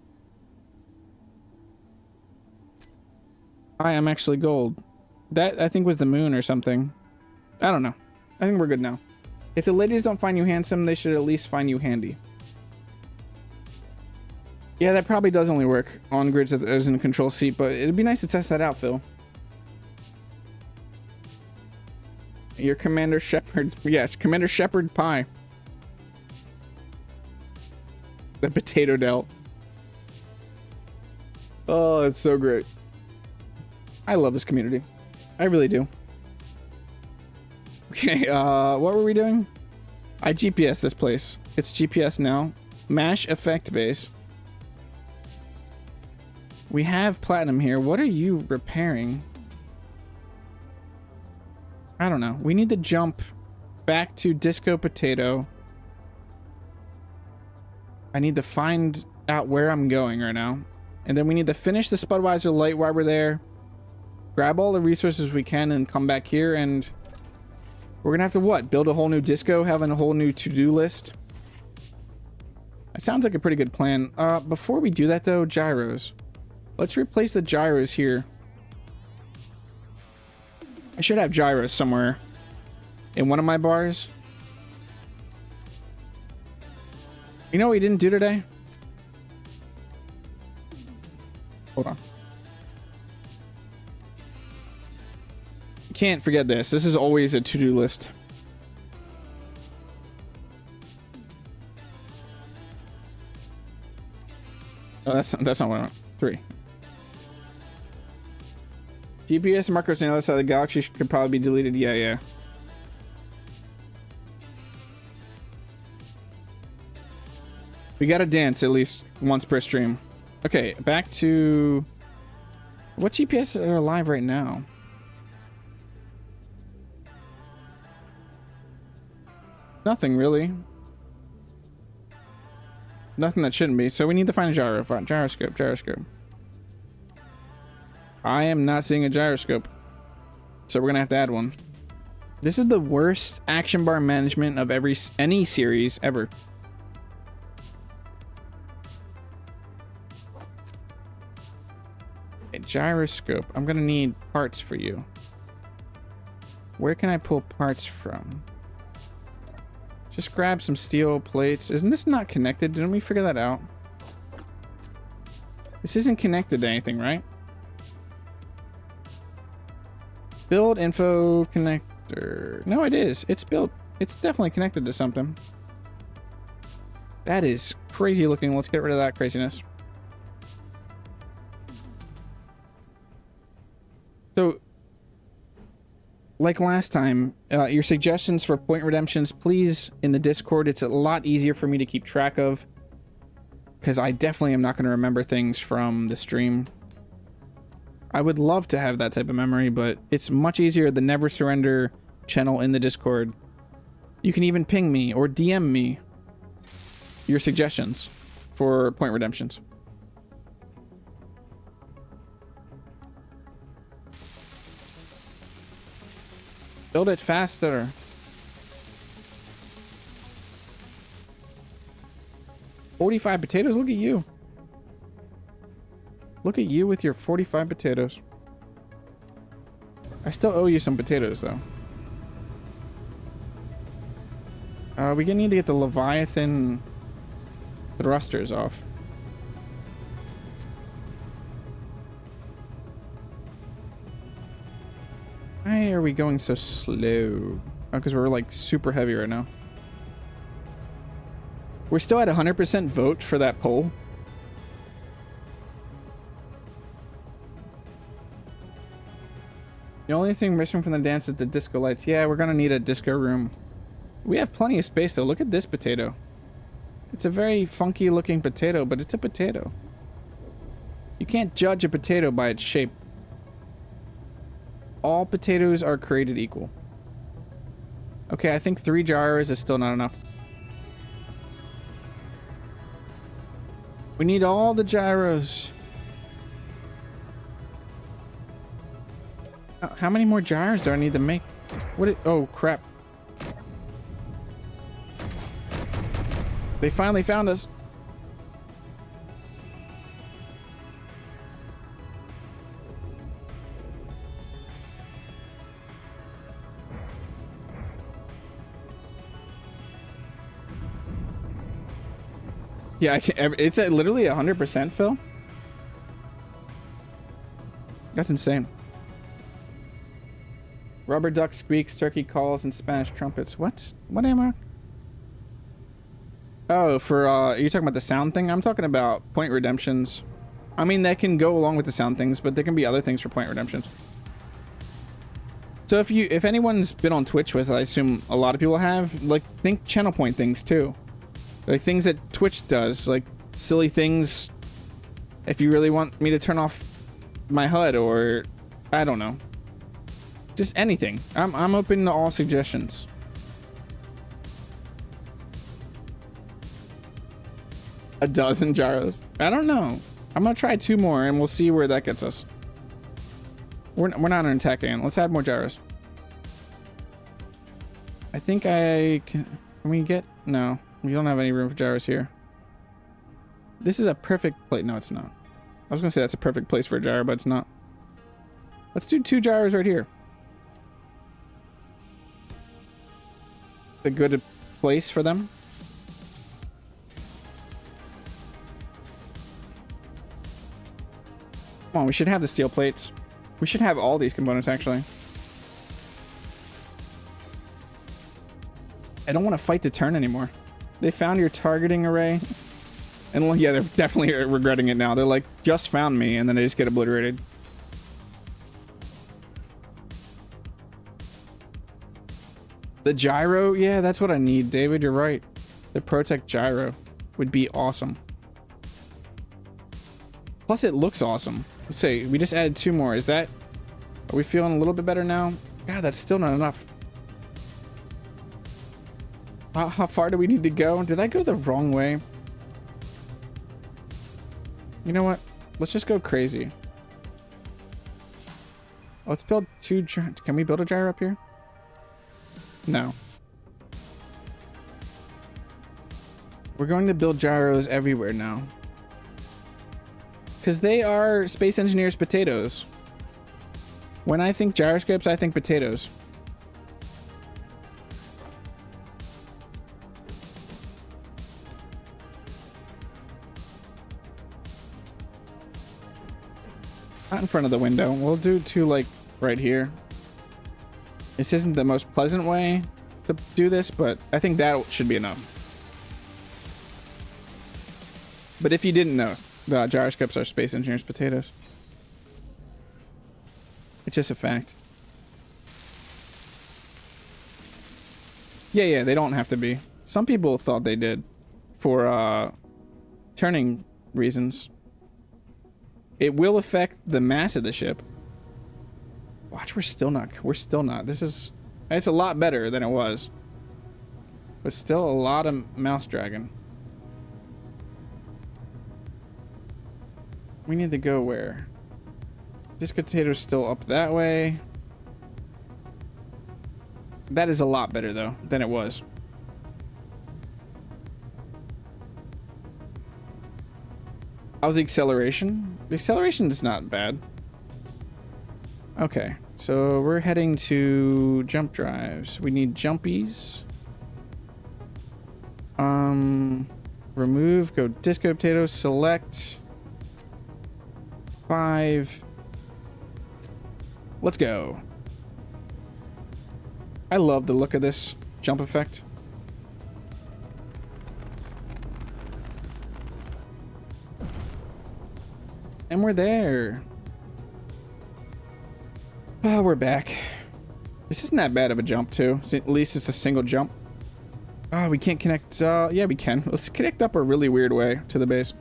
Hi, I'm actually gold. That, I think, was the moon or something. I don't know. I think we're good now. If the ladies don't find you handsome, they should at least find you handy. Yeah, that probably does only work on grids as in a control seat, but it'd be nice to test that out, Phil. Your Commander Shepard. Yes, Commander Shepard Pie. The potato delt. Oh, it's so great. I love this community. I really do. Okay, what were we doing? I GPS this place. It's GPS now. Mash effect base. We have platinum here. What are you repairing? I don't know. We need to jump back to Disco Potato. I need to find out where I'm going right now. And then we need to finish the Spudweiser light while we're there. Grab all the resources we can and come back here, and we're gonna have to what? Build a whole new disco, having a whole new to-do list. That sounds like a pretty good plan. Before we do that though, gyros. Let's replace the gyros here. I should have gyros somewhere in one of my bars. You know what we didn't do today? Hold on. Can't forget this. This is always a to-do list. Oh, that's not what I want. 3. GPS markers on the other side of the galaxy could probably be deleted. Yeah. We gotta dance at least once per stream. Okay, back to... What GPS are alive right now? Nothing really. Nothing that shouldn't be. So we need to find a gyroscope. I am not seeing a gyroscope. So we're gonna have to add one. This is the worst action bar management of any series ever. A gyroscope. I'm gonna need parts for you. Where can I pull parts from? Just grab some steel plates. Isn't this not connected? Didn't we figure that out? This isn't connected to anything, right? Build info connector. No, it is. It's built. It's definitely connected to something. That is crazy looking. Let's get rid of that craziness. So, like last time, your suggestions for point redemptions, please, in the Discord. It's a lot easier for me to keep track of, because I definitely am not going to remember things from the stream. I would love to have that type of memory, but it's much easier. The Never Surrender channel in the Discord. You can even ping me or DM me your suggestions. for point redemptions. Build it faster. $45 potatoes? Look at you. Look at you with your 45 potatoes. I still owe you some potatoes, though. We need to get the Leviathan thrusters off. Why are we going so slow? Oh, because we're like super heavy right now. We're still at 100% vote for that poll. The only thing missing from the dance is the disco lights. Yeah, we're gonna need a disco room. We have plenty of space though. Look at this potato. It's a very funky looking potato, but it's a potato. You can't judge a potato by its shape. All potatoes are created equal. Okay, I think 3 gyros is still not enough. We need all the gyros. How many more gyros do I need to make? Oh, crap. They finally found us. Yeah, it's at literally 100%, Phil. That's insane. Rubber duck squeaks, turkey calls, and Spanish trumpets. What? What am I? Oh, for, you're talking about the sound thing? I'm talking about point redemptions. I mean, that can go along with the sound things, but there can be other things for point redemptions. So if anyone's been on Twitch with, I assume a lot of people have, like, think channel point things, too. Like, things that Twitch does, like, silly things. If you really want me to turn off my HUD, or, I don't know. Just anything. I'm open to all suggestions. A dozen gyros? I don't know. I'm gonna try 2 more and we'll see where that gets us. We're not an attack ant. Let's add more gyros. I think can we get... No, we don't have any room for gyros here. This is a perfect place. No, it's not. I was gonna say that's a perfect place for a gyro, but it's not. Let's do 2 gyros right here. A good place for them. Come on, we should have the steel plates. We should have all these components, actually. I don't want to fight to turn anymore. They found your targeting array. And yeah, they're definitely regretting it now. They're like, just found me, and then they just get obliterated. The gyro? Yeah, that's what I need, David. You're right. The Protect gyro would be awesome. Plus, it looks awesome. Let's see, we just added 2 more. Are we feeling a little bit better now? God, that's still not enough. How far do we need to go? Did I go the wrong way? You know what? Let's just go crazy. Let's build 2 gyros. Can we build a gyro up here? No. We're going to build gyros everywhere now. Because they are Space Engineers potatoes. When I think gyroscopes, I think potatoes. Not in front of the window. We'll do 2, like, right here. This isn't the most pleasant way to do this, but I think that should be enough. But if you didn't know, the gyroscopes are Space Engineers potatoes. It's just a fact. Yeah, they don't have to be. Some people thought they did for turning reasons. It will affect the mass of the ship. Watch, we're still not. It's a lot better than it was. But still a lot of mouse dragging. We need to go where? Disco potato's still up that way. That is a lot better though than it was. How's the acceleration? The acceleration is not bad. Okay, so we're heading to jump drives. We need jumpies. Remove, go disco potato, select 5. Let's go. I love the look of this jump effect. And we're there. Oh, we're back. This isn't that bad of a jump, too. At least it's a single jump. Oh, we can't connect. Yeah, we can. Let's connect up a really weird way to the base.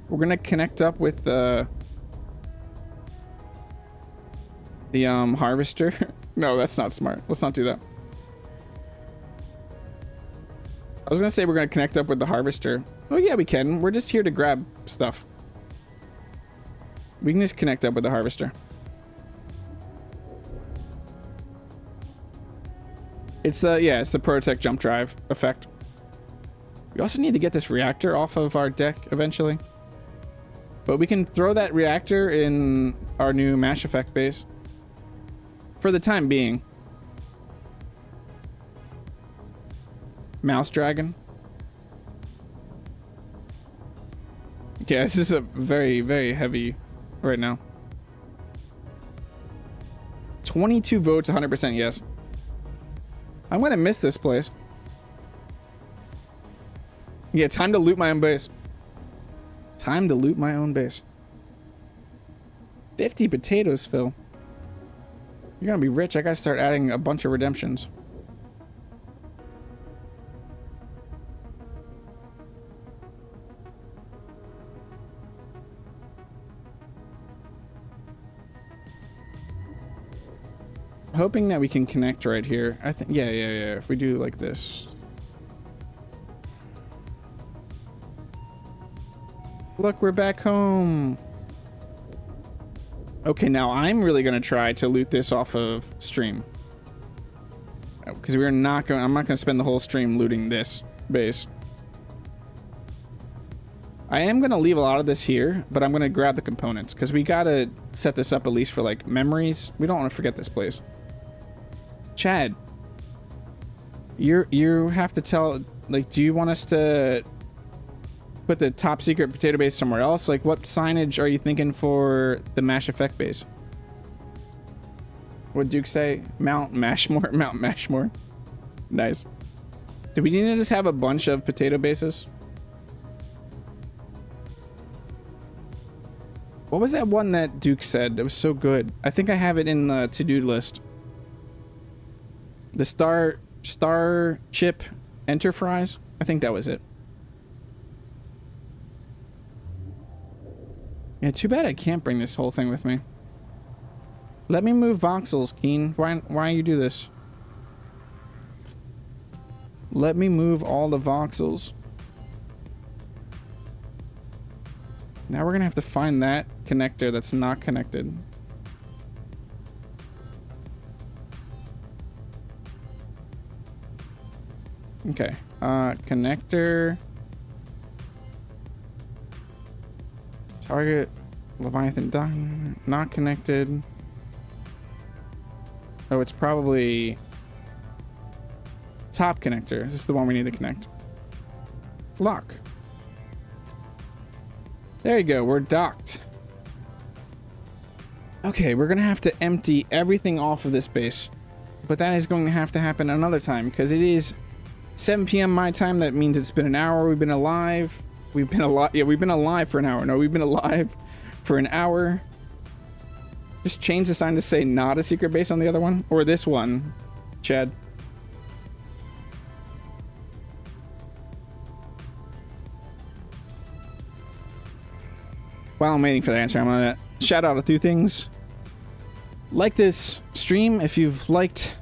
We're gonna connect up with the harvester. No, that's not smart. Let's not do that. I was gonna say we're gonna connect up with the harvester. Oh yeah, we can. We're just here to grab stuff. We can just connect up with the harvester. It's the, yeah, it's the Protec jump drive effect. We also need to get this reactor off of our deck eventually. But we can throw that reactor in our new Mash Effect base. For the time being. Mouse Dragon. Yeah, this is a very, very heavy right now. 22 votes, 100% yes. I'm gonna miss this place. Yeah, time to loot my own base. Time to loot my own base. 50 potatoes, Phil. You're gonna be rich. I gotta start adding a bunch of redemptions. Hoping that we can connect right here. I think, yeah. If we do like this. Look, we're back home. Okay, now I'm really gonna try to loot this off of stream. Because we're not going, I'm not gonna spend the whole stream looting this base. I am gonna leave a lot of this here, but I'm gonna grab the components because we gotta set this up at least for like memories. We don't want to forget this place. Chad, you have to tell, like, do you want us to put the top secret potato base somewhere else? Like, what signage are you thinking for the Mash Effect base? What'd Duke say? Mount Mashmore? Mount Mashmore. Nice. Do we need to just have a bunch of potato bases? What was that one that Duke said? It was so good. I think I have it in the to-do list. The Starship Enterprise? I think that was it. Yeah, too bad I can't bring this whole thing with me. Let me move voxels, Keen. Why you do this? Let me move all the voxels. Now we're gonna have to find that connector that's not connected. Okay, connector. Target, Leviathan done, not connected. Oh, it's probably top connector. Is this the one we need to connect? Lock. There you go, we're docked. Okay, we're gonna have to empty everything off of this base. But that is going to have to happen another time because it is 7 p.m. my time. That means it's been an hour. We've been alive. We've been alive. Yeah, we've been alive for an hour. No, we've been alive for an hour. Just change the sign to say not a secret base on the other one. Or this one, Chad. While I'm waiting for the answer, I'm gonna shout out a few things. Like this stream if you've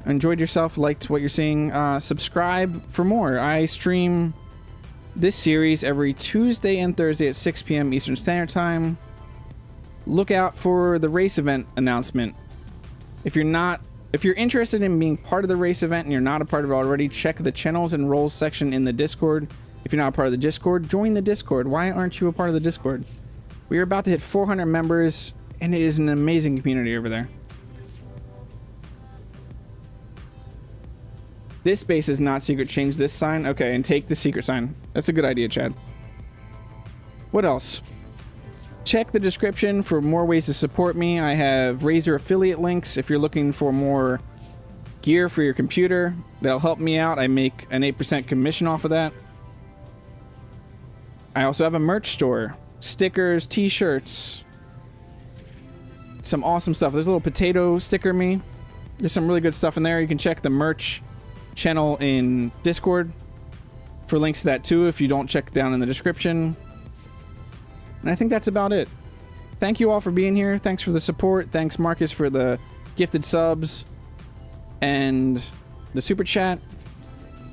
enjoyed yourself, liked what you're seeing. Subscribe for more. I stream this series every Tuesday and Thursday at 6 p.m. Eastern Standard Time. Look out for the race event announcement. If you're interested in being part of the race event and you're not a part of it already, check the channels and roles section in the Discord. If you're not a part of the Discord, join the Discord. Why aren't you a part of the Discord? We are about to hit 400 members, and it is an amazing community over there. This base is not secret. Change this sign. Okay, and take the secret sign. That's a good idea, Chad. What else? Check the description for more ways to support me. I have Razer affiliate links if you're looking for more gear for your computer. That'll help me out. I make an 8% commission off of that. I also have a merch store. Stickers, t-shirts. Some awesome stuff. There's a little potato sticker me. There's some really good stuff in there. You can check the merch channel in Discord for links to that too if you don't check down in the description. And I think that's about it. Thank you all for being here. Thanks for the support. Thanks, Marcus, for the gifted subs and the super chat.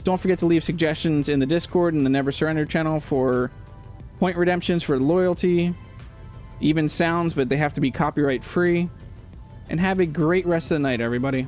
Don't forget to leave suggestions in the Discord and the Never Surrender channel for point redemptions for loyalty. Even sounds, but they have to be copyright free. And have a great rest of the night, everybody.